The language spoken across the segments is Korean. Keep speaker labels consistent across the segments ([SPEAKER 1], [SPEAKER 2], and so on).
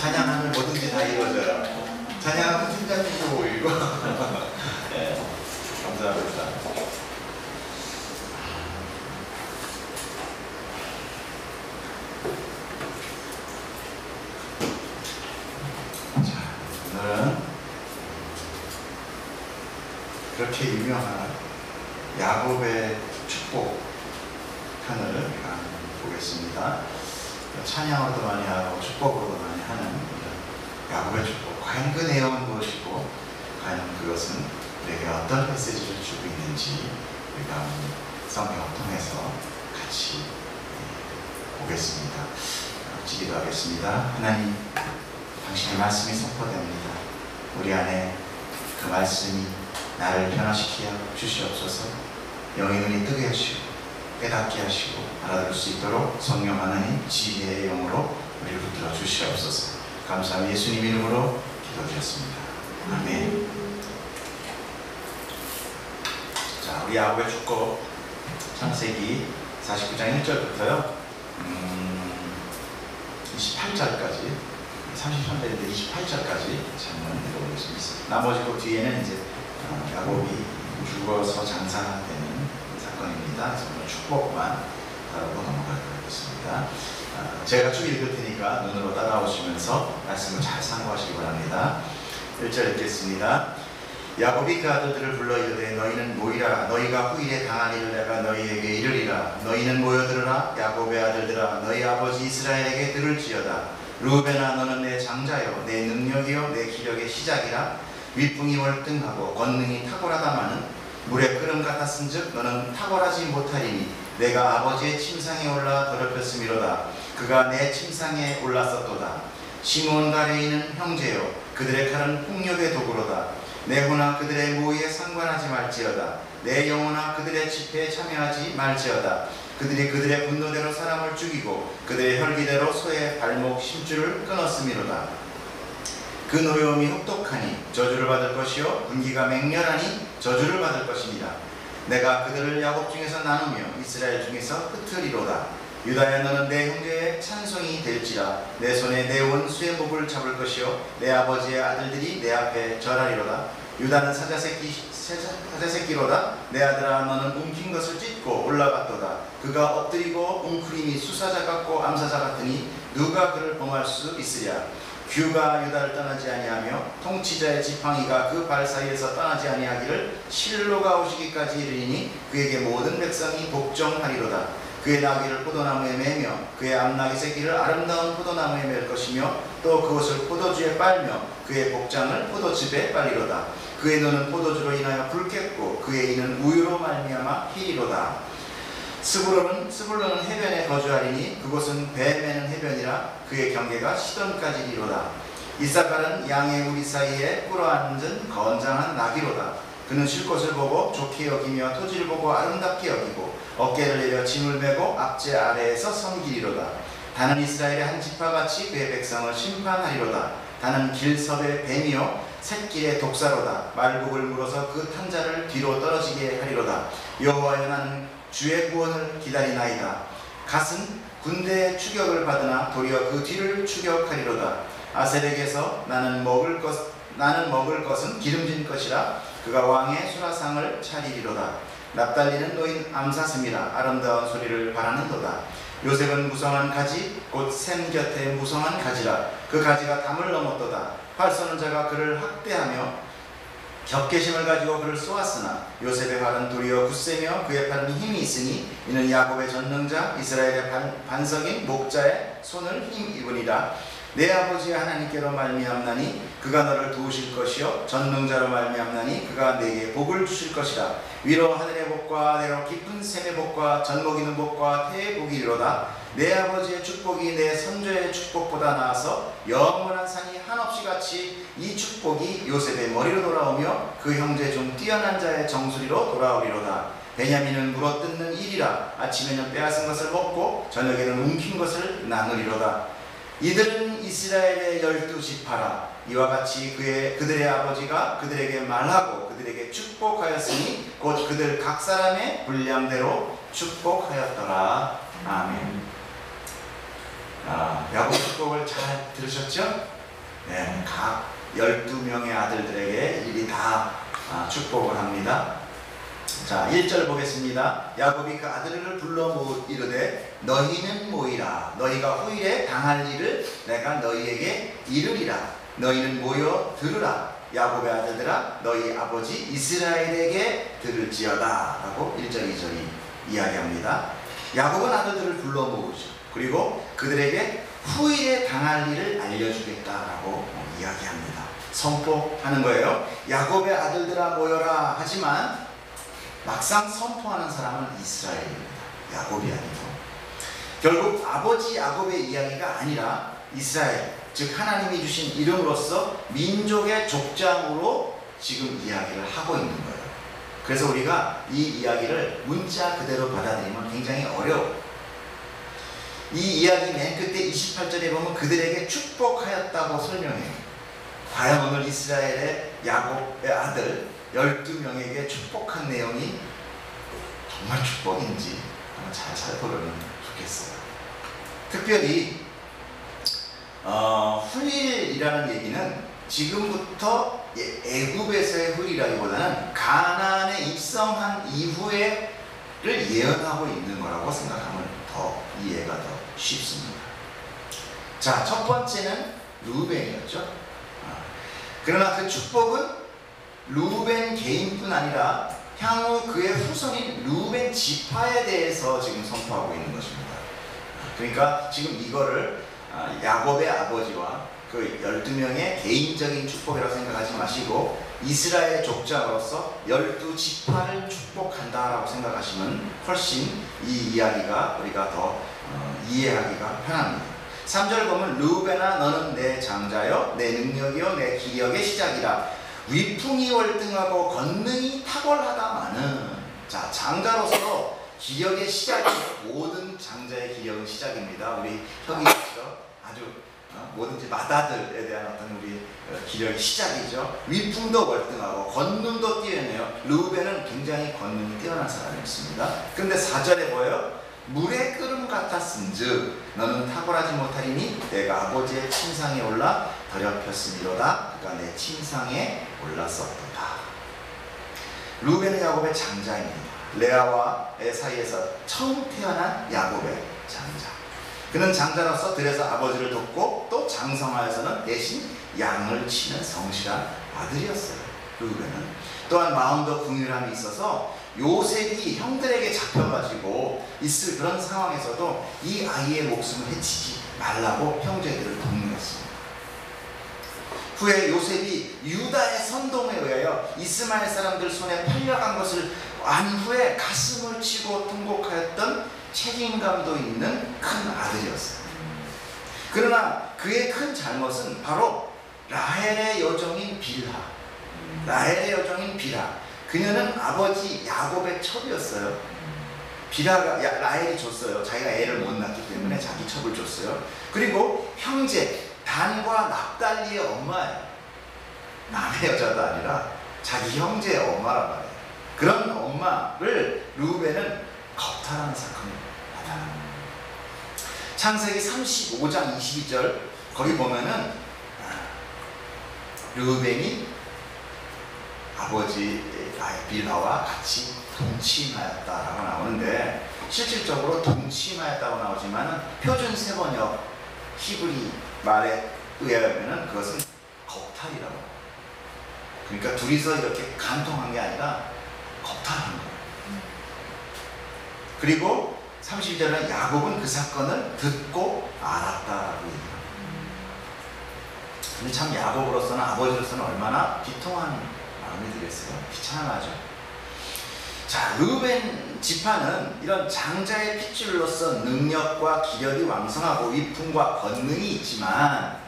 [SPEAKER 1] 찬양하면 뭐든지 다 이루어져요. 찬양하면 팀장님도 보이고. 네, 감사합니다. 자, 오늘은 그렇게 유명한 야곱의 축복 편을 보겠습니다. 찬양으로도 많이 하고 축복으로도 많이 하는 야곱의 축복. 과연 그 내용은 무엇이고 과연 그것은 우리에게 어떤 메시지를 주고 있는지 우리가 성경을 통해서 같이 보겠습니다. 기도하겠습니다. 하나님, 당신의 말씀이 선포됩니다. 우리 안에 그 말씀이 나를 변화시켜 주시옵소서. 영의 눈이 뜨게 하시고 깨닫게 하시고 알아들을 수 있도록 성령 하나님 지혜의 영으로 우리를 붙들어 주시옵소서. 감사합니다. 예수님 이름으로 기도드렸습니다. 아멘. 자, 우리 야곱의 축복 창세기 49장 1절부터요 28절까지 33절인데 28절까지 한번 읽어보겠습니다. 나머지 그 뒤에는 이제 야곱이 죽어서 장사되는 사건입니다. 정말 축복만 다루고 넘어가도록 하겠습니다. 제가 쭉 읽을 테니까 눈으로 따라오시면서 말씀을 잘 참고하시기 바랍니다. 1절 읽겠습니다. 야곱이 그 아들들을 불러 이르되 너희는 모이라. 너희가 후일에 당한 일을 내가 너희에게 이르리라. 너희는 모여들으라. 야곱의 아들들아, 너희 아버지 이스라엘에게 들을지어다. 루벤아, 너는 내 장자요 내 능력이요 내 기력의 시작이라. 윗붕이 월등하고 권능이 탁월하다마는 물의 끓음 같았은즉 너는 탁월하지 못하리니 내가 아버지의 침상에 올라 더럽혔음이로다. 그가 내 침상에 올랐었도다. 시므온과 레위는 형제요 그들의 칼은 폭력의 도구로다. 내 혼아 그들의 모의에 상관하지 말지어다. 내 영혼아 그들의 집회에 참여하지 말지어다. 그들이 그들의 분노대로 사람을 죽이고 그들의 혈기대로 소의 발목 심줄을 끊었음이로다. 그 노여움이 혹독하니 저주를 받을 것이요 군기가 맹렬하니 저주를 받을 것이니라. 내가 그들을 야곱 중에서 나누며 이스라엘 중에서 흩으리로다. 유다야, 너는 내 형제의 찬송이 될지라. 내 손에 내 원수의 목을 잡을 것이요 내 아버지의 아들들이 내 앞에 절하리로다. 유다는 사자새끼로다. 내 아들아, 너는 움킨 것을 찢고 올라갔도다. 그가 엎드리고 웅크림이 수사자 같고 암사자 같으니 누가 그를 범할 수 있으랴. 규가 유다를 떠나지 아니하며 통치자의 지팡이가 그 발 사이에서 떠나지 아니하기를 실로가 오시기까지 이르리니 그에게 모든 백성이 복종하리로다. 그의 나귀를 포도나무에 매며 그의 암나귀 새끼를 아름다운 포도나무에 맬 것이며 또 그것을 포도주에 빨며 그의 복장을 포도즙에 빨리로다. 그의 눈은 포도주로 인하여 붉겠고 그의 이는 우유로 말미암아 희리로다. 스불론은 해변에 거주하리니 그곳은 배 매는 해변이라. 그의 경계가 시돈까지리로다. 이사갈은 양의 우리 사이에 꿇어앉은 건장한 나귀로다. 그는 쉴 곳을 보고 좋게 여기며 토지를 보고 아름답게 여기고 어깨를 내려 짐을 메고 앞제 아래에서 섬기리로다. 다는 이스라엘의 한 지파같이 그의 백성을 심판하리로다. 다는 길섭의 뱀이요 샛길의 독사로다. 말국을 물어서 그 탄자를 뒤로 떨어지게 하리로다. 여호와여, 나는 주의 구원을 기다리나이다. 갓은 군대의 추격을 받으나 도리어 그 뒤를 추격하리로다. 아셀에게서 나는 먹을 것은 기름진 것이라. 그가 왕의 수라상을 차리리로다. 납달리는 노인 암사슴이라. 아름다운 소리를 바라는도다. 요셉은 무성한 가지 곧 샘 곁에 무성한 가지라. 그 가지가 담을 넘었도다. 활 쏘는 자가 그를 학대하며 격계심을 가지고 그를 쏘았으나 요셉의 발은 도리어 굳세며 그의 팔은 힘이 있으니 이는 야곱의 전능자 이스라엘의 반석인 목자의 손을 힘입으니라. 내 아버지의 하나님께로 말미암나니 그가 너를 도우실 것이요 전능자로 말미암나니 그가 내게 복을 주실 것이라. 위로 하늘의 복과 아래로 깊은 샘의 복과 젖먹이는 복과 태의 복이 이로다. 내 아버지의 축복이 내 선조의 축복보다 나아서 영원한 산이 한없이 같이 이 축복이 요셉의 머리로 돌아오며 그 형제 중 뛰어난 자의 정수리로 돌아오리로다. 베냐민은 물어뜯는 일이라. 아침에는 빼앗은 것을 먹고 저녁에는 움킨 것을 나누리로다. 이들은 이스라엘의 12지파라. 이와 같이 그들의 아버지가 그들에게 말하고 그들에게 축복하였으니 곧 그들 각 사람의 분량대로 축복하였더라. 아멘. 야곱 축복을 잘 들으셨죠? 네, 각 12명의 아들들에게 일일이 다 축복을 합니다. 자, 1절 보겠습니다. 야곱이 그 아들을 불러 이르되 너희는 모이라. 너희가 후일에 당할 일을 내가 너희에게 이르리라. 너희는 모여 들으라. 야곱의 아들들아 너희 아버지 이스라엘에게 들을지어다 라고 1절 2절이 이야기합니다. 야곱은 아들들을 불러 모으죠. 그리고 그들에게 후일에 당할 일을 알려주겠다라고 이야기합니다. 선포하는 거예요. 야곱의 아들들아 모여라 하지만 막상 선포하는 사람은 이스라엘입니다. 야곱이 아니고. 결국 아버지 야곱의 이야기가 아니라 이스라엘, 즉 하나님이 주신 이름으로서 민족의 족장으로 지금 이야기를 하고 있는 거예요. 그래서 우리가 이 이야기를 문자 그대로 받아들이면 굉장히 어려워요. 이 이야기 맨 끝에 28절에 보면 그들에게 축복하였다고 설명해요. 과연 오늘 이스라엘의 야곱의 아들 12명에게 축복한 내용이 정말 축복인지 한번 잘 살펴보면 좋겠어요. 특별히 후일이라는 얘기는 지금부터 애굽에서의 후일이라기보다는 가나안에 입성한 이후에를 예언하고 있는 거라고 생각하면 더 이해가 더 쉽습니다. 자, 첫 번째는 루벤이었죠. 그러나 그 축복은 루벤 개인뿐 아니라 향후 그의 후손인 루벤 지파에 대해서 지금 선포하고 있는 것입니다. 그러니까 지금 이거를 야곱의 아버지와 그 12명의 개인적인 축복이라고 생각하지 마시고 이스라엘 족장으로서 12지파를 축복한다라고 생각하시면 훨씬 이 이야기가 우리가 더 이해하기가 편합니다. 3절 보면 루벤아 너는 내 장자여 내 능력이요 내 기력의 시작이라 위풍이 월등하고 권능이 탁월하다마는. 자, 장자로서 기력의 시작이 모든 장자의 기력은 시작입니다. 우리 형이 있죠. 아주 뭐든지 맏아들에 대한 어떤 우리 기력의 시작이죠. 위풍도 월등하고 권능도 뛰어내요. 루벤은 굉장히 권능이 뛰어난 사람이었습니다. 근데 4절에 보여요. 물의 끓음 같았은즉 너는 탁월하지 못하리니 내가 아버지의 침상에 올라 더럽혔음이로다. 그가 내 침상에 올랐었도다. 루벤은 야곱의 장자입니다. 레아와의 사이에서 처음 태어난 야곱의 장자. 그는 장자로서 들에서 아버지를 돕고 또 장성하여서는 대신 양을 치는 성실한 아들이었어요. 루벤은 또한 마음도 긍휼함이 있어서 요셉이 형들에게 잡혀가지고 있을 그런 상황에서도 이 아이의 목숨을 해치지 말라고 형제들을 독려했습니다. 후에 요셉이 유다의 선동에 의하여 이스마엘 사람들 손에 팔려간 것을 안 후에 가슴을 치고 통곡하였던 책임감도 있는 큰 아들이었어요. 그러나 그의 큰 잘못은 바로 라헬의 여종인 빌하. 라헬의 여종인 빌하. 그녀는 아버지 야곱의 첩이었어요. 빌하가 라헬이 줬어요. 자기가 애를 못 낳기 때문에 자기 첩을 줬어요. 그리고 형제 단과 납달리의 엄마예요. 남의 여자도 아니라 자기 형제의 엄마란 말이에요. 그런 엄마를 루벤은 겁탈하는 사건을 나타납니다. 창세기 35장 22절 거기 보면은 루벤이 아버지 빌하와 같이 동침하였다라고 나오는데 실질적으로 동침하였다고 나오지만 표준 세번역 히브리 말에 의하면 그것은 겁탈이라고. 그러니까 둘이서 이렇게 간통한 게 아니라 겁탈한 거예요. 그리고 31절은 야곱은 그 사건을 듣고 알았다라고 얘기합니다. 근데 참 야곱으로서는 아버지로서는 얼마나 비통한 마음이 들겠어요. 비참하죠. 자, 루벤 지파는 이런 장자의 핏줄로서 능력과 기력이 왕성하고 위풍과 권능이 있지만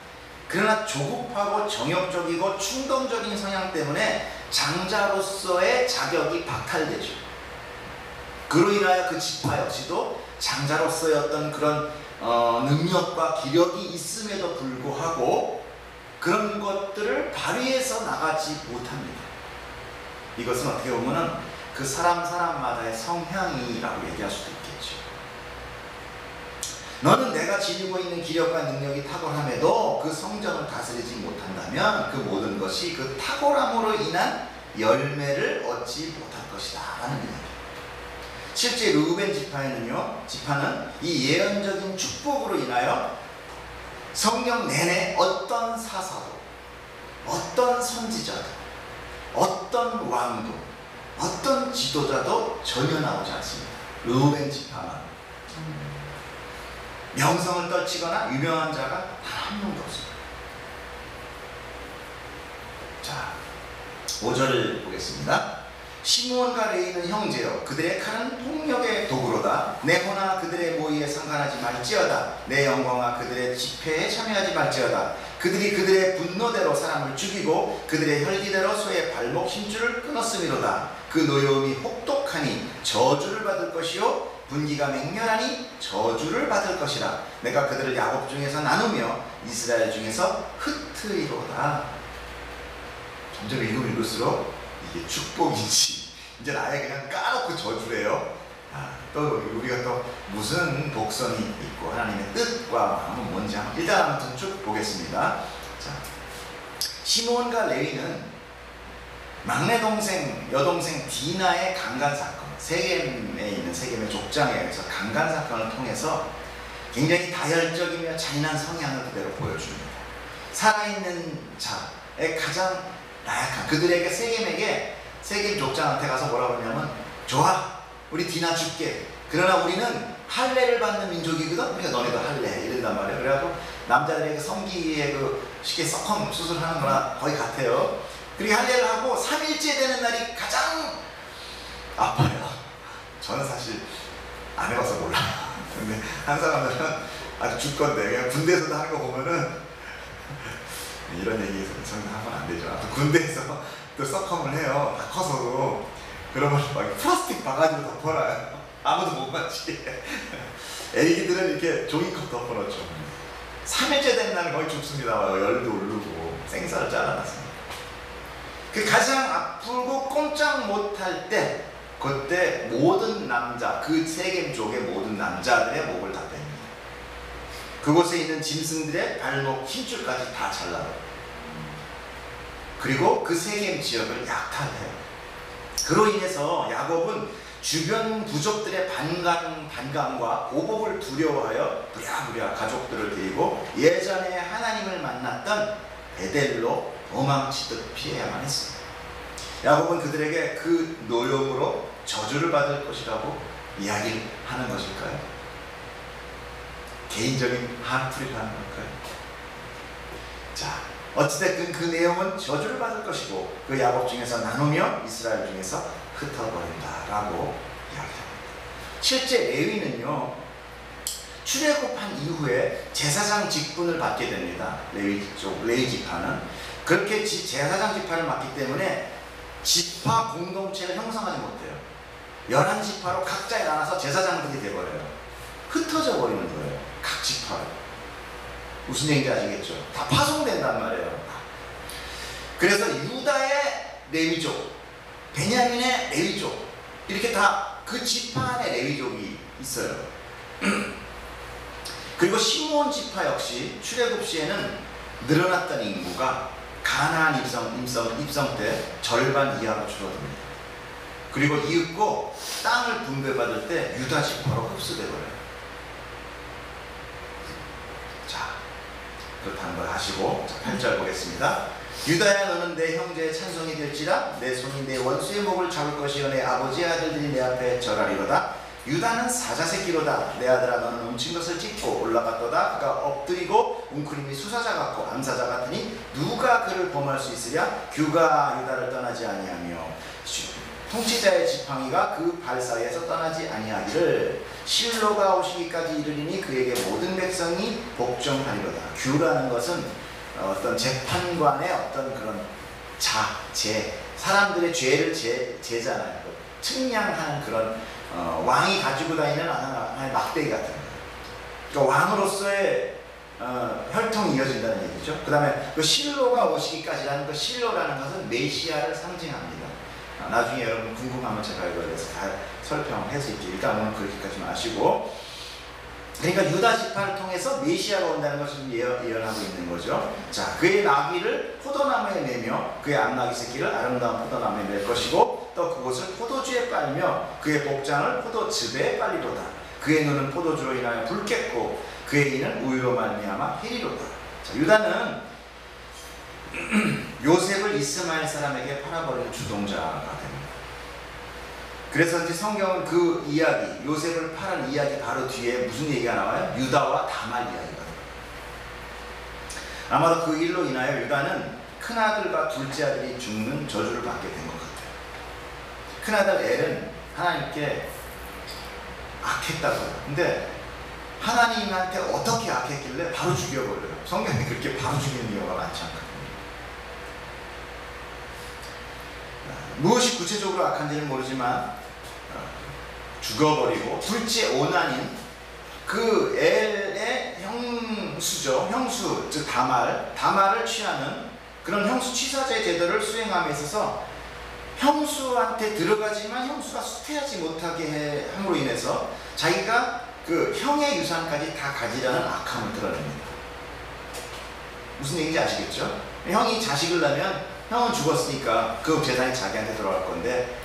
[SPEAKER 1] 그러나 조급하고 정욕적이고 충동적인 성향 때문에 장자로서의 자격이 박탈되죠. 그로 인하여 그 지파 역시도 장자로서의 어떤 그런 능력과 기력이 있음에도 불구하고 그런 것들을 발휘해서 나가지 못합니다. 이것은 어떻게 보면은 그 사람마다의 성향이라고 얘기할 수도 있겠죠. 너는 내가 지니고 있는 기력과 능력이 탁월함에도 그 성전을 다스리지 못한다면 그 모든 것이 그 탁월함으로 인한 열매를 얻지 못할 것이다 라는 이야기. 실제 르우벤 지파는 이 예언적인 축복으로 인하여 성경 내내 어떤 사사도, 어떤 선지자도, 어떤 왕도, 어떤 지도자도 전혀 나오지 않습니다. 르우벤 지파만. 명성을 떨치거나 유명한 자가 단 한 명도 없습니다. 자, 5절을 보겠습니다. 시므온과 레위는 형제여, 그들의 칼은 폭력의 도구로다. 내 호나 그들의 모의에 상관하지 말지어다. 내 영광아 그들의 집회에 참여하지 말지어다. 그들이 그들의 분노대로 사람을 죽이고 그들의 혈기대로 소의 발목 힘줄을 끊었음이로다. 그 노여움이 혹독하니 저주를 받을 것이요 분기가 맹렬하니 저주를 받을 것이라. 내가 그들을 야곱 중에서 나누며 이스라엘 중에서 흩으리로다. 점점 읽을수록 이게 축복인지 이제 아예 그냥 까놓고 저주래요. 또 우리가 또 무슨 복선이 있고 하나님의 뜻과 마음은 뭔지 일단 아무튼 쭉 보겠습니다. 자, 시므온과 레위는 막내 동생, 여동생 디나의 강간 사건, 세겜에 있는 세겜의 족장에서 강간 사건을 통해서 굉장히 다혈적이며 잔인한 성향을 그대로 보여줍니다. 살아있는 자의 가장 나약한 그들에게 세겜 족장한테 가서 뭐라고 하냐면, 좋아, 우리 디나 줄게. 그러나 우리는 할례를 받는 민족이거든. 그러니까 너네도 할례 이런단 말이에요. 그래갖고 남자들에게 성기에 그 쉽게 썩컴 수술하는 거나 거의 같아요. 그리고 할례를 하고 3일째 되는 날이 가장 아파요. 저는 사실 안 해봐서 몰라요. 근데 한 사람들은 아주 죽건데 그냥 군대에서도 하는 거 보면은 이런 얘기에서 하면 안 되죠. 군대에서 또 썩컴을 해요. 다 커서도. 그러면 막 플라스틱 바가지로 덮어놔요. 아무도 못 맞히게. 애기들은 이렇게 종이컵 덮어놓죠. 3일째 된 날은 거의 죽습니다. 열도 오르고 생사를 잘라놨습니다. 그 가장 아프고 꼼짝 못할 때, 그때 모든 남자, 그 세겜족의 모든 남자들의 목을 다 뺍니다. 그곳에 있는 짐승들의 발목 힘줄까지 다 잘라요. 그리고 그 세겜 지역을 약탈해요. 그로 인해서 야곱은 주변 부족들의 반감과 보복을 두려워하여 부랴부랴 가족들을 데리고 예전에 하나님을 만났던 베델로 도망치듯 피해야만 했습니다. 야곱은 그들에게 그 노염으로 저주를 받을 것이라고 이야기를 하는 것일까요? 개인적인 한풀이를 하는 걸까요? 자, 어찌됐든 그 내용은 저주를 받을 것이고 그 야곱 중에서 나누며 이스라엘 중에서 흩어버린다라고 이야기합니다. 실제 레위는요, 출애굽한 이후에 제사장 직분을 받게 됩니다. 레위 지파는 그렇게 제사장 지파를 맡기 때문에 지파 공동체를 형성하지 못해요. 11지파로 각자에 나눠서 제사장들이 돼버려요. 흩어져 버리는 거예요. 각 지파로. 무슨 얘기인지 아시겠죠? 다 파송된단 말이에요. 그래서 유다의 레위족, 베냐민의 레위족, 이렇게 다 그 지파 안에 레위족이 있어요. 그리고 시므온 지파 역시 출애굽 시에는 늘어났던 인구가 가나안 입성 때 절반 이하로 줄어듭니다. 그리고 이윽고 땅을 분배받을 때 유다 지파로 흡수되버려요. 자, 그렇다는 걸 아시고 8절 보겠습니다. 유다야, 너는 내 형제의 찬송이 될지라. 내 손이 내 원수의 목을 잡을 것이요 내 아버지의 아들들이 내 앞에 절하리로다. 유다는 사자 새끼로다. 내 아들아, 너는 훔친 것을 찢고 올라갔도다. 그가 엎드리고 웅크림이 수사자 같고 암사자 같으니 누가 그를 범할 수 있으랴. 규가 유다를 떠나지 아니하며 통치자의 지팡이가 그 발 사이에서 떠나지 아니하기를. 실로가 오시기까지 이르리니 그에게 모든 백성이 복종하리로다. 규라는 것은 어떤 재판관의 어떤 그런 사람들의 죄를 제잖아요. 측량하는 그런 왕이 가지고 다니는 하나의 막대기 같은 거예요. 그러니까 왕으로서의 혈통이 이어진다는 얘기죠. 그 다음에 그 실로가 오시기까지라는 그 실로라는 것은 메시아를 상징합니다. 나중에 여러분 궁금하면 제가 이거에 대해서 다 설명할 수 있죠. 일단 오늘 그렇게까지만 하시고, 그러니까 유다 지파를 통해서 메시아가 온다는 것을 예언하고 있는 거죠. 자, 그의 나귀를 포도나무에 매며 그의 암나귀 새끼를 아름다운 포도나무에 맬 것이고 또 그것을 포도주에 빨며 그의 복장을 포도즙에 빨리로다. 그의 눈은 포도주로 인하여 붉겠고 그의 이는 우유로 말미암아 희리로다. 자, 유다는 요셉을 이스마엘 사람에게 팔아버린 주동자가 됩니다. 그래서 이제 성경은 그 이야기, 요셉을 팔은 이야기 바로 뒤에 무슨 얘기가 나와요? 유다와 다말 이야기가 나와요. 아마도 그 일로 인하여 유다는 큰아들과 둘째 아들이 죽는 저주를 받게 된 것 같아요. 큰아들 엘은 하나님께 악했다고요. 근데 하나님한테 어떻게 악했길래 바로 죽여버려요. 성경에 그렇게 바로 죽이는 경우가 많지 않거든요. 무엇이 구체적으로 악한지는 모르지만 죽어버리고 둘째 오난인 그 엘의 형수 즉 다말을 취하는 그런 형수 취사자의 제도를 수행함에 있어서 형수한테 들어가지만 형수가 수퇴하지 못하게 함으로 인해서 자기가 그 형의 유산까지 다 가지라는 악함을 드러냅니다. 무슨 얘기인지 아시겠죠? 형이 자식을 낳으면 형은 죽었으니까 그 재산이 자기한테 돌아갈 건데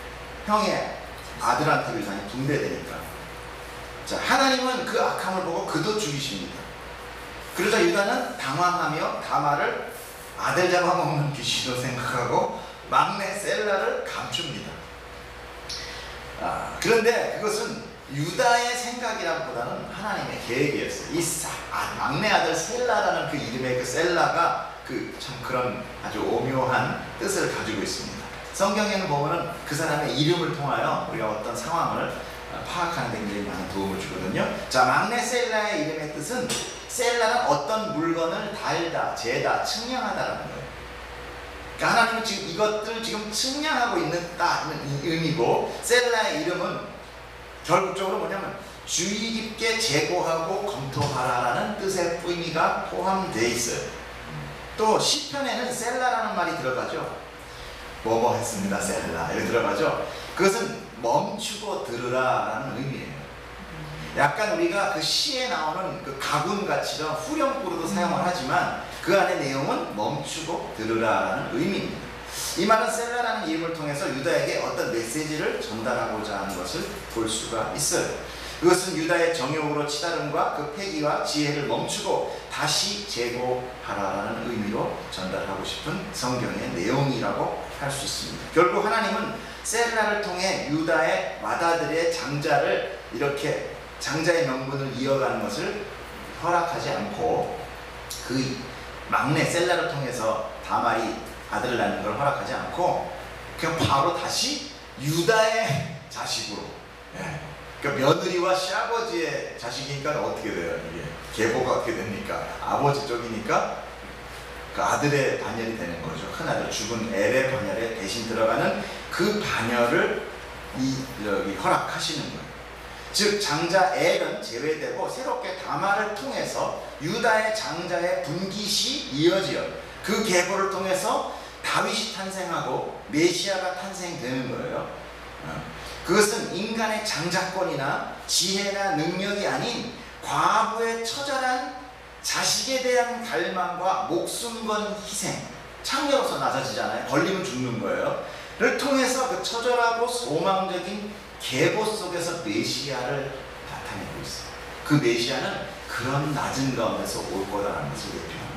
[SPEAKER 1] 형의 아들한테 유산이 분배되니까. 자, 하나님은 그 악함을 보고 그도 죽이십니다. 그러자 유다는 당황하며 다말을 아들 잡아먹는 귀신으로 생각하고 막내 셀라를 감춥니다. 그런데 그것은 유다의 생각이라기보다는 하나님의 계획이었어요. 막내 아들 셀라라는 그 이름의 그 셀라가 참 그런 아주 오묘한 뜻을 가지고 있습니다. 성경에는 보면은 그 사람의 이름을 통하여 우리가 어떤 상황을 파악하는 데 굉장히 많은 도움을 주거든요. 자, 막내 셀라의 이름의 뜻은 셀라는 어떤 물건을 달다, 재다, 측량하다라는 거예요. 그러니까 하나님은 지금 이것들을 지금 측량하고 있는 의미고, 셀라의 이름은 결국적으로 뭐냐면 주의 깊게 재고하고 검토하라라는 뜻의 의미가 포함되어 있어요. 또 시편에는 셀라라는 말이 들어가죠. 뭐뭐 했습니다 셀라 이렇게 들어가죠. 그것은 멈추고 들으라라는 의미예요. 약간 우리가 그 시에 나오는 그 가군가치로 후렴구로도 사용을 하지만 그 안의 내용은 멈추고 들으라라는 의미입니다. 이 말은 셀라라는 이름을 통해서 유다에게 어떤 메시지를 전달하고자 하는 것을 볼 수가 있어요. 그것은 유다의 정욕으로 치다름과 그 패기와 지혜를 멈추고 다시 재고하라라는 의미로 전달하고 싶은 성경의 내용이라고 할 수 있습니다. 결국 하나님은 셀라를 통해 유다의 맏아들의 장자를 이렇게 장자의 명분을 이어가는 것을 허락하지 않고 그 막내 셀라를 통해서 다말이 아들을 낳는 걸 허락하지 않고 그냥 바로 다시 유다의 자식으로, 그러니까 며느리와 시아버지의 자식이니까 어떻게 돼요? 이게 계보가 어떻게 됩니까? 아버지 쪽이니까 그 아들의 반열이 되는 거죠. 큰아들 죽은 엘의 반열에 대신 들어가는 그 반열을 허락하시는 거예요. 즉 장자 엘은 제외되고 새롭게 다말을 통해서 유다의 장자의 분깃이 이어지어 그 계보를 통해서 다윗이 탄생하고 메시아가 탄생되는 거예요. 그것은 인간의 장자권이나 지혜나 능력이 아닌 과부의 처절한 자식에 대한 갈망과 목숨 건 희생, 창녀로서 낮아지잖아요. 걸리면 죽는 거예요. 를 통해서 그 처절하고 소망적인 계보 속에서 메시아를 나타내고 있어요. 그 메시아는 그런 낮은 가운데서 올 거다라는 것을 대표합니다.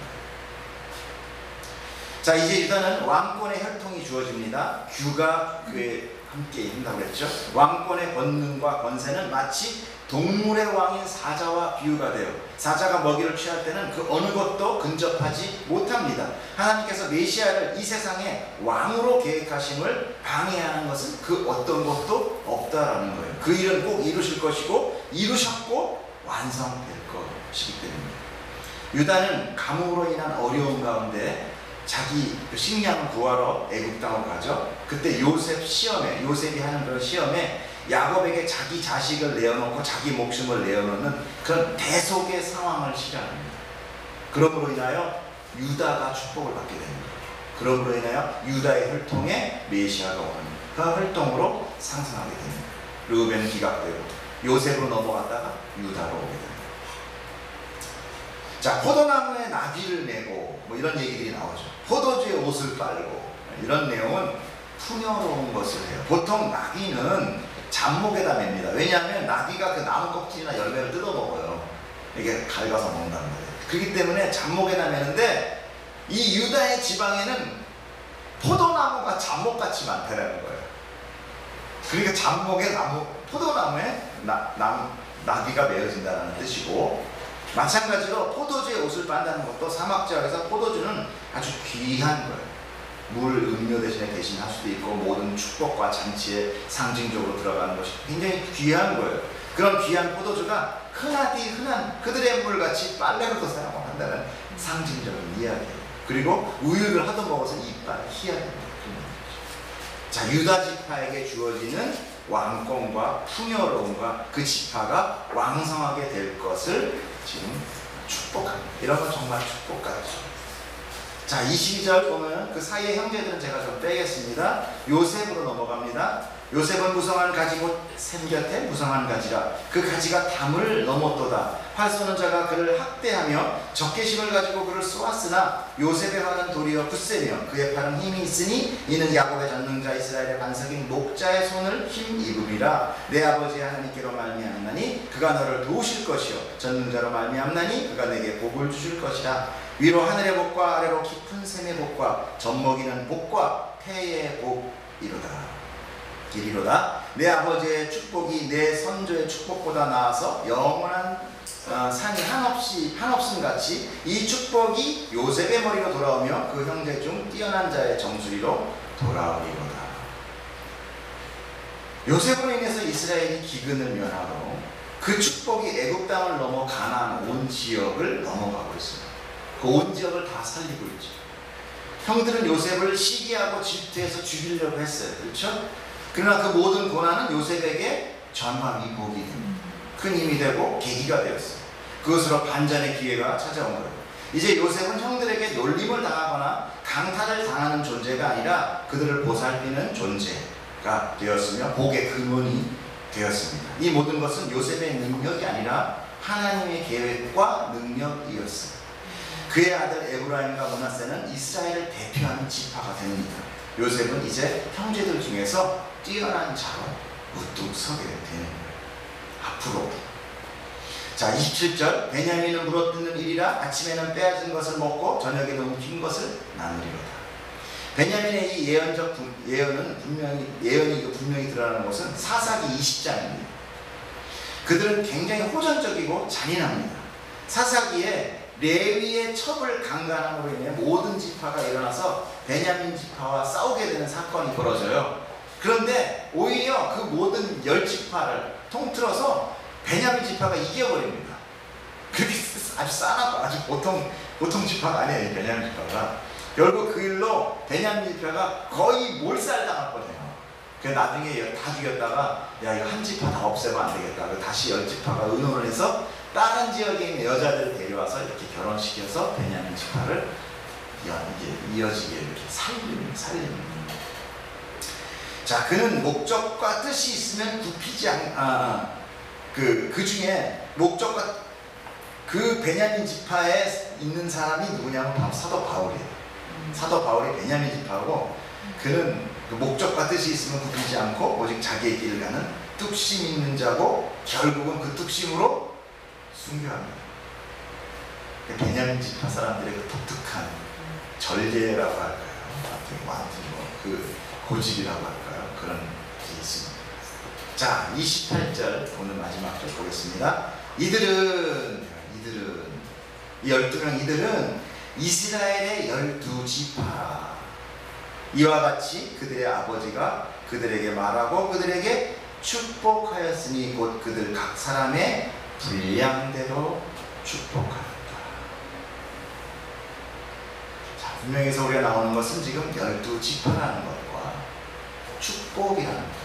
[SPEAKER 1] 자, 이제 유다는 왕권의 혈통이 주어집니다. 규가 그에 함께 한다고 그랬죠. 왕권의 권능과 권세는 마치 동물의 왕인 사자와 비유가 되어 사자가 먹이를 취할 때는 그 어느 것도 근접하지 못합니다. 하나님께서 메시아를 이 세상의 왕으로 계획하심을 방해하는 것은 그 어떤 것도 없다라는 거예요. 그 일은 꼭 이루실 것이고 이루셨고 완성될 것이기 때문입니다. 유다는 가뭄으로 인한 어려움 가운데 자기 식량을 구하러 애굽 땅으로 가죠. 그때 요셉이 하는 그런 시험에 야곱에게 자기 자식을 내어놓고 자기 목숨을 내어놓는 그런 대속의 상황을 실현합니다. 그러므로 인하여 유다가 축복을 받게 되는 거예요. 그러므로 인하여 유다의 혈통에 메시아가 오는 그 혈통으로 상승하게 됩니다. 르우벤은 기각되고 요셉으로 넘어갔다가 유다로 오게 됩니다. 자, 포도나무에 나귀를 메고 뭐 이런 얘기들이 나오죠. 포도주에 옷을 빨고 이런 내용은 풍요로운 것을 해요. 보통 나귀는 잡목에다 맵니다. 왜냐하면 나귀가 그 나무 껍질이나 열매를 뜯어 먹어요. 이게 갉아서 먹는다는 거예요. 그렇기 때문에 잡목에다 매는데 이 유다의 지방에는 포도나무가 잡목같이 많다라는 거예요. 그러니까 잡목에 포도나무에 나귀가 메어진다는 뜻이고, 마찬가지로 포도주에 옷을 빤다는 것도 사막지역에서 포도주는 아주 귀한 거예요. 물, 음료 대신에 할 수도 있고 모든 축복과 잔치에 상징적으로 들어가는 것이 굉장히 귀한 거예요. 그런 귀한 포도주가 흔한 그들의 물같이 빨래로도 사용한다는 상징적인 이야기예요. 그리고 우유를 하도 먹어서 이빨 희하게 됩니다. 자, 유다 지파에게 주어지는 왕권과 풍요로움과 그 지파가 왕성하게 될 것을 지금 축복합니다. 이런 건 정말 축복같죠. 자, 22절 보면 그 사이의 형제들은 제가 좀 빼겠습니다. 요셉으로 넘어갑니다. 요셉은 무성한 가지고 샘 곁에 무성한 가지라. 그 가지가 담을 넘었도다. 활 쏘는 자가 그를 학대하며 적개심을 가지고 그를 쏘았으나 요셉의 활은 도리어 굳세며 그의 팔은 힘이 있으니 이는 야곱의 전능자 이스라엘의 반석인 목자의 손을 힘입으리라. 내 아버지 하나님께로 말미암나니 그가 너를 도우실 것이요 전능자로 말미암나니 그가 내게 복을 주실 것이라. 위로 하늘의 복과 아래로 깊은 샘의 복과 젖먹이는 복과 폐의 복이로다. 내 아버지의 축복이 내 선조의 축복보다 나아서 영원한 산이 한없음 같이 이 축복이 요셉의 머리로 돌아오며 그 형제 중 뛰어난 자의 정수리로 돌아오리로다. 요셉으로 인해서 이스라엘이 기근을 면하고 그 축복이 애굽 땅을 넘어 가나안 온 지역을 넘어가고 있습니다. 그 온 지역을 다 살리고 있죠. 형들은 요셉을 시기하고 질투해서 죽이려고 했어요. 그렇죠? 그러나 그 모든 고난은 요셉에게 전함이 복이 됩니다. 큰 힘이 되고 계기가 되었어요. 그것으로 반전의 기회가 찾아온 거예요. 이제 요셉은 형들에게 놀림을 당하거나 강탈을 당하는 존재가 아니라 그들을 보살피는 존재가 되었으며 복의 근원이 되었습니다. 이 모든 것은 요셉의 능력이 아니라 하나님의 계획과 능력이었어요. 그의 아들 에브라임과 므낫세는 이스라엘을 대표하는 지파가 됩니다. 요셉은 이제 형제들 중에서 뛰어난 자로 우뚝 서게 되는 거예요. 앞으로. 자, 27절. 베냐민은 물어뜯는 일이라 아침에는 빼앗은 것을 먹고 저녁에는 움킨 것을 나누리로다. 베냐민의 이 예언이 분명히 드러나는 것은 사사기 20장입니다. 그들은 굉장히 호전적이고 잔인합니다. 사사기에 레위의 첩을 강간함으로 인해 모든 지파가 일어나서 베냐민 지파와 싸우게 되는 사건이 벌어져요. 그런데 오히려 그 모든 10지파를 통틀어서 베냐민 지파가 이겨버립니다. 그렇게 아주 싸나고 아주 보통 지파가 아니에요. 베냐민 지파가. 결국 그 일로 베냐민 지파가 거의 몰살당할 뻔해요. 그래서 나중에 다 죽였다가 야, 이거 한 지파 다 없애면 안 되겠다. 다시 10지파가 의논을 해서 다른 지역에 있는 여자들을 데려와서 이렇게 결혼시켜서 베냐민 지파를 이어지게 이렇게 살리는. 자, 그는 목적과 뜻이 있으면 굽히지 그 중에 목적과 그 베냐민 지파에 있는 사람이 누구냐면 바로 사도 바울이에요. 사도 바울이 베냐민 지파고, 그는 그 목적과 뜻이 있으면 굽히지 않고 오직 자기의 길을 가는 뚝심 있는 자고 결국은 그 뚝심으로 순교합니다. 베냐민 지파 사람들의 그 독특한 절개라고 할까요? 그 고집이라고 할까요? 그런 게 있습니다. 자, 28절 오늘 마지막 절 보겠습니다. 이들은 이 12명 이들은 이스라엘의 12지파. 이와 같이 그들의 아버지가 그들에게 말하고 그들에게 축복하였으니 곧 그들 각 사람의 분량대로 축복하였다. 자, 분명히서 우리가 나오는 것은 지금 12지파라는 것과 축복이라는 것.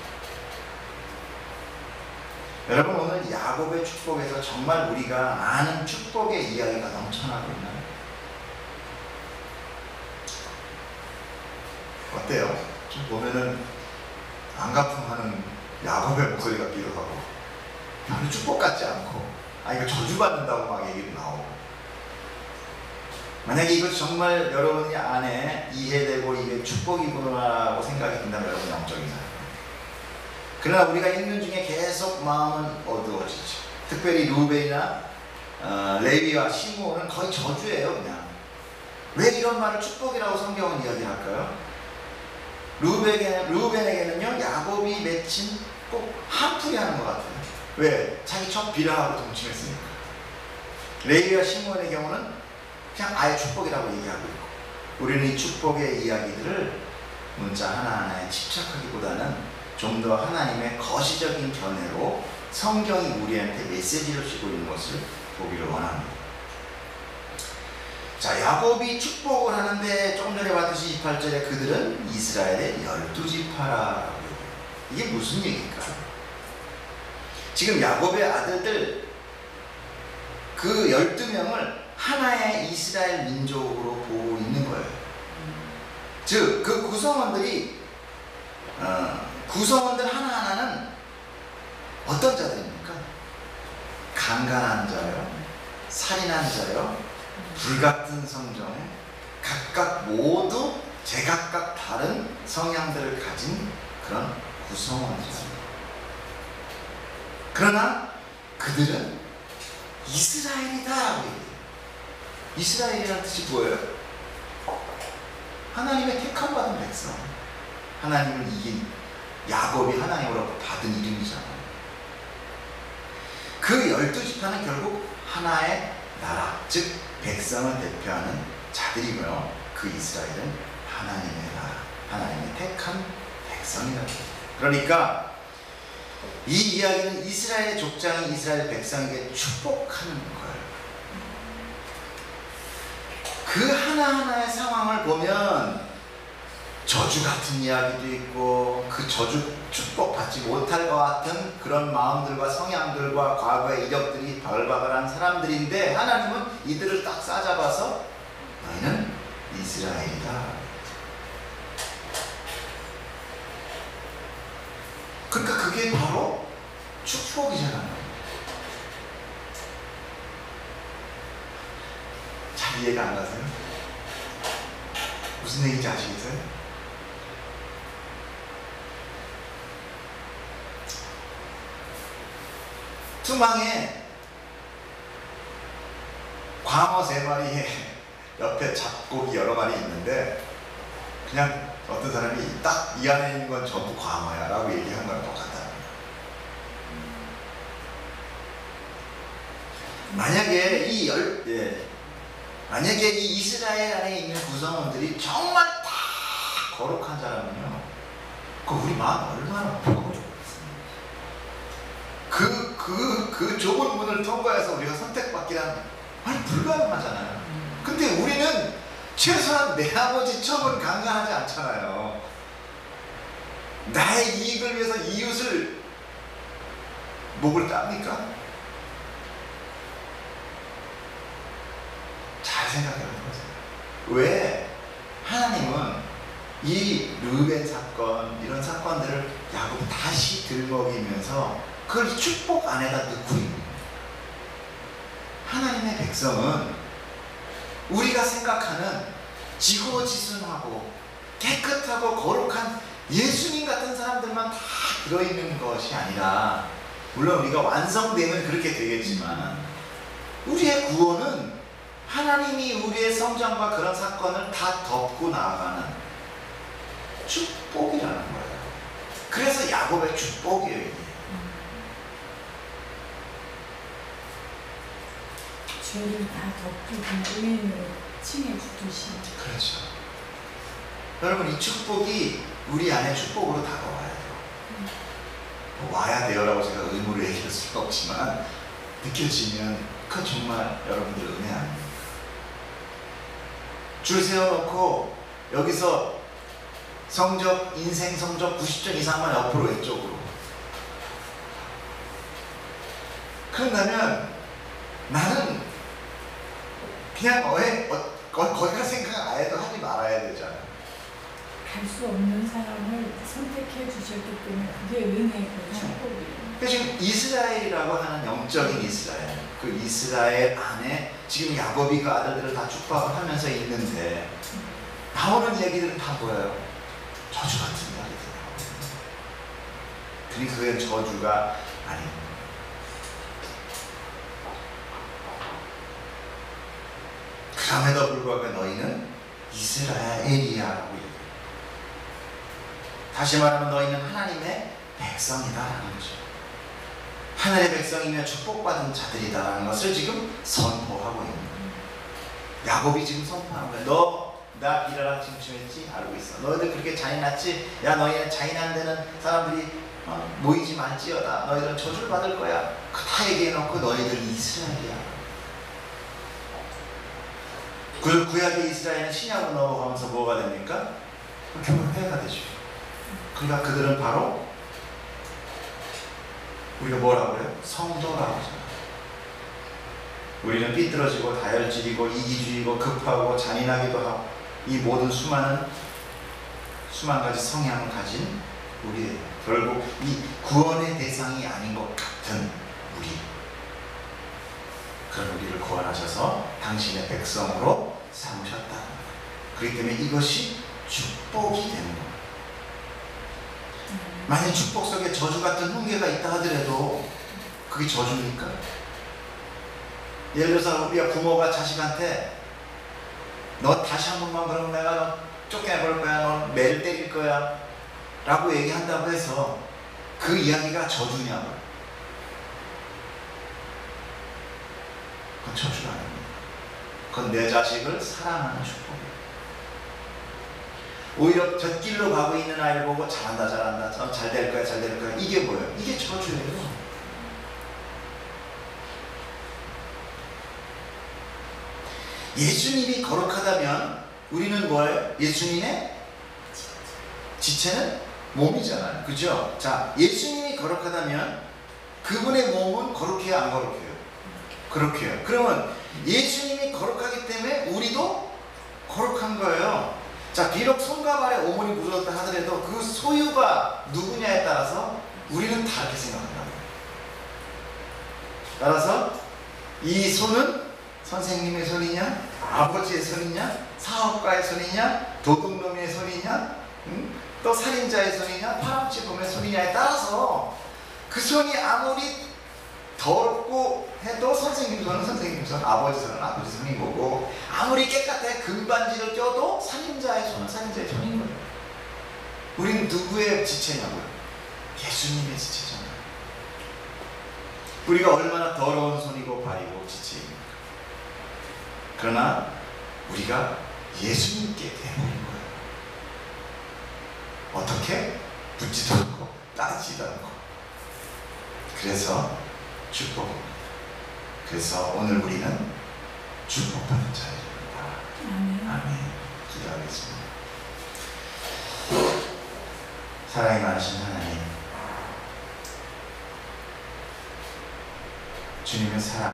[SPEAKER 1] 여러분, 오늘 야곱의 축복에서 정말 우리가 아는 축복의 이야기가 넘쳐나고 있나요? 어때요? 좀 보면은 안가품하는 야곱의 목소리 같기도 하고 별로 축복 같지 않고 이거 저주받는다고 막 얘기도 나오고 만약에 이것이 정말 여러분이 안에 이해되고 이게 축복이구나라고 생각이 든다면 여러분 영적인 사람. 그러나 우리가 읽는 중에 계속 마음은 어두워지죠. 특별히 루벤이나 레위와 시므온은 거의 저주예요. 그냥 왜 이런 말을 축복이라고 성경은 이야기할까요? 루벤에게는요 야곱이 맺힌 꼭 한풀이 하는 것 같아요. 왜? 자기 첫 비라하고 동침했으니까. 레위와 시므온의 경우는 그냥 아예 축복이라고 얘기하고 있고, 우리는 이 축복의 이야기들을 문자 하나하나에 집착하기보다는 좀 더 하나님의 거시적인 견해로 성경이 우리한테 메시지를 주고 있는 것을 보기를 원합니다. 자, 야곱이 축복을 하는데 조금 전에 봤듯이 28절에 그들은 이스라엘의 12지파라고. 이게 무슨 얘기일까요? 지금 야곱의 아들들 그 12명을 하나의 이스라엘 민족으로 보고 있는 거예요. 즉, 그 구성원들 하나하나는 어떤 자들입니까? 강간한 자요, 살인한 자요, 불같은 성정에 각각 모두 제각각 다른 성향들을 가진 그런 구성원들입니다. 그러나 그들은 이스라엘이다라고 얘기해요. 이스라엘이라는 뜻이 뭐예요? 하나님의 택함받은 백성, 하나님을 이긴, 야곱이 하나님으로부터 받은 이름이잖아요. 그 12지파는 결국 하나의 나라, 즉 백성을 대표하는 자들이고요. 그 이스라엘은 하나님의 나라, 하나님의 택한 백성이라고. 그러니까 이 이야기는 이스라엘의 족장이 이스라엘 백성에게 축복하는 거예요. 그 하나하나의 상황을 보면 저주 같은 이야기도 있고, 그 저주 축복받지 못할 것 같은 그런 마음들과 성향들과 과거의 이력들이 바글바글한 사람들인데, 하나님은 이들을 딱 싸잡아서 너희는 이스라엘이다. 그러니까 그게 바로 축복이잖아요. 잘 이해가 안 가세요? 무슨 얘기인지 아시겠어요? 투망에 광어 3마리에 옆에 잡곡이 여러 마리 있는데, 그냥 어떤 사람이 딱 이 안에 있는 건 전부 광어야 라고 얘기한 거랑 똑같다. 만약에 만약에 이 이스라엘 안에 있는 구성원들이 정말 다 거룩한 자라면요, 그 우리 마음 얼마나 보고 그 좁은 문을 통과해서 우리가 선택받기란 불가능하잖아요. 근데 우리는 최소한 내 아버지 첩은 강간하지 않잖아요. 나의 이익을 위해서 이웃을 목을 땁니까? 잘 생각해보세요. 왜 하나님은 이 르벤 사건, 이런 사건들을 야곱 다시 들먹이면서 그걸 축복 안에다 넣고 있는 거예요. 하나님의 백성은 우리가 생각하는 지고지순하고 깨끗하고 거룩한 예수님 같은 사람들만 다 들어있는 것이 아니라, 물론 우리가 완성되면 그렇게 되겠지만, 우리의 구원은 하나님이 우리의 성장과 그런 사건을 다 덮고 나아가는 축복이라는 거예요. 그래서 야곱의 축복이에요. 이게.
[SPEAKER 2] 죄를 다 덮고 은혜를 칭해 주듯이.
[SPEAKER 1] 그렇죠. 여러분, 이 축복이 우리 안에 축복으로 다가와야 돼요. 와야 돼요라고 제가 의무로 얘기할 수가 없지만, 느껴지면 그건 정말 여러분들 은혜 아닙니까? 줄 세워놓고 여기서 성적, 인생 성적 90점 이상만 옆으로 왼쪽으로. 그런다면 나는 그냥 거기가 생각 안 해도 하지 말아야 되잖아요.
[SPEAKER 2] 갈 수 없는 사람을 선택해 주셨기 때문에 그게 은혜고 축복이에요.
[SPEAKER 1] 그러니까 지금 이스라엘이라고 하는 영적인 이스라엘, 그 이스라엘 안에 지금 야곱이 그 아들들을 다 축복을 하면서 있는데 나오는 얘기들은 다 뭐예요? 저주 같은 이야기들이에요. 그러니까 그게 저주가 아닙니다. 그럼에도 불구하고 너희는 이스라엘이야라고 얘기해요. 다시 말하면 너희는 하나님의 백성이다라는 거죠. 하나님의 백성이며 축복받은 자들이다라는 것을 지금 선포하고 있는 거예요. 야곱이 지금 선포하는 거예요. 너 나 비라랑 침침했지? 알고 있어. 너희들 그렇게 잔인했지? 야, 너희는 잔인한 데는 사람들이 모이지 말지어다. 너희들은 저주를 받을 거야. 다 얘기해놓고 너희들 이스라엘이야. 그 구약의 이스라엘은 신약으로 넘어가면서 뭐가 됩니까? 결국 회가 되죠. 그러니까 그들은 바로 우리가 뭐라고 해요? 성도라고 하죠. 우리는 삐뚤어지고 다혈질이고 이기주의고 급하고 잔인하기도 하고 이 모든 수만 가지 성향을 가진 우리예요. 결국 이 구원의 대상이 아닌 것 같은 우리, 그런 우리를 구원하셔서 당신의 백성으로 삼으셨다. 그렇기 때문에 이것이 축복이 되는 거예요. 만약 축복 속에 저주 같은 훈계가 있다 하더라도 그게 저주입니까? 예를 들어서 우리가 부모가 자식한테 너 다시 한 번만 그러면 내가 너 쫓겨내버릴 거야, 너 매를 때릴 거야 라고 얘기한다고 해서 그 이야기가 저주냐고요? 그건 저주가 아닙니다. 그건 내 자식을 사랑하는 축복이에요. 오히려 곁길로 가고 있는 아이를 보고 잘한다 잘 될 거야 이게 뭐예요? 이게 저주예요. 예수님이 거룩하다면 우리는 뭐예요? 예수님의 지체는 몸이잖아요. 그죠? 자, 예수님이 거룩하다면 그분의 몸은 거룩해요, 안 거룩해요? 거룩해요. 그러면 예수님이 거룩하기 때문에 우리도 거룩한 거예요. 자, 비록 손과 발에 오물이 묻었다 하더라도 그 소유가 누구냐에 따라서 우리는 다르게 생각한다. 따라서 이 손은 선생님의 손이냐, 아버지의 손이냐, 사업가의 손이냐, 도둑놈의 손이냐, 또 살인자의 손이냐, 파람치범의 손이냐에 따라서 그 손이 아무리 더럽고 해도 선생님 손은 선생님 손, 아버지 손은 아버지 손인 거고, 아무리 깨끗해 금반지를 껴도 살인자의 손은 살인자의 손인 거예요. 우린 누구의 지체냐고요? 예수님의 지체잖아요. 우리가 얼마나 더러운 손이고 발이고 지체입니까? 그러나 우리가 예수님께 돼버린 거예요. 어떻게? 묻지도 않고 따지지도 않고. 그래서 축복입니다. 그래서 오늘 우리는 축복받는 자들입니다. 아멘. 기도하겠습니다. 사랑이 많으신 하나님, 주님의 사랑